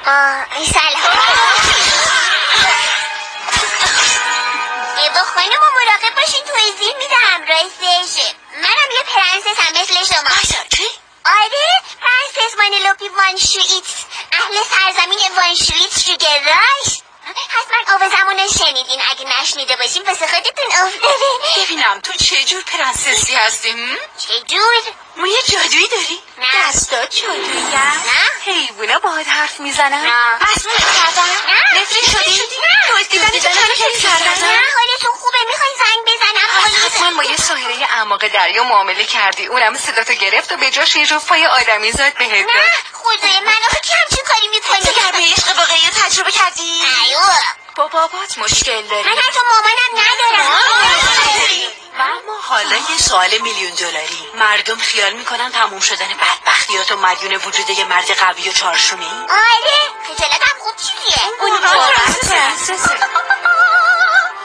سلام. با خانم مراقب باشین، توضیح میدم. رایسش منم یه پرنسسم مثل شما. چی؟ آره، پرنسس وانلوپی وانشویتس، اهل سرزمین وانشویتس شوگرایش. حتما آوازمونو شنیدین، اگه نشنیده باشین واسه خودتون افتاده. ببینم تو چه جور پرنسسی هستی؟ چه جور؟ موی جادویی داری؟ نه. دستات جادویی؟ نه. حیوونا باهات حرف میزنن؟ نه. مسمومت کردن؟ نه. نفری شدی؟ دزدیدن کردن؟ نه، حالتون خوبه؟ میخواین زنگ بزنم؟ حتما با یه ساحره اعماق دریا معامله کردی، اونم صداتو گرفت و به جاش یه جفت پای آدمی زد بهت. نه خدای من، آخه کی همچین کاری میکنه؟ تو در به عشق واقعی تجربه کردی؟ ایوه، با بابات مشکل داری؟ من حتی مامانم ندارم. و اما حالا یه سوال $1,000,000. مردم خیال میکنن تموم شدن بدبختیات و مدیون وجود یه مرد قوی و چارشونی؟ آره،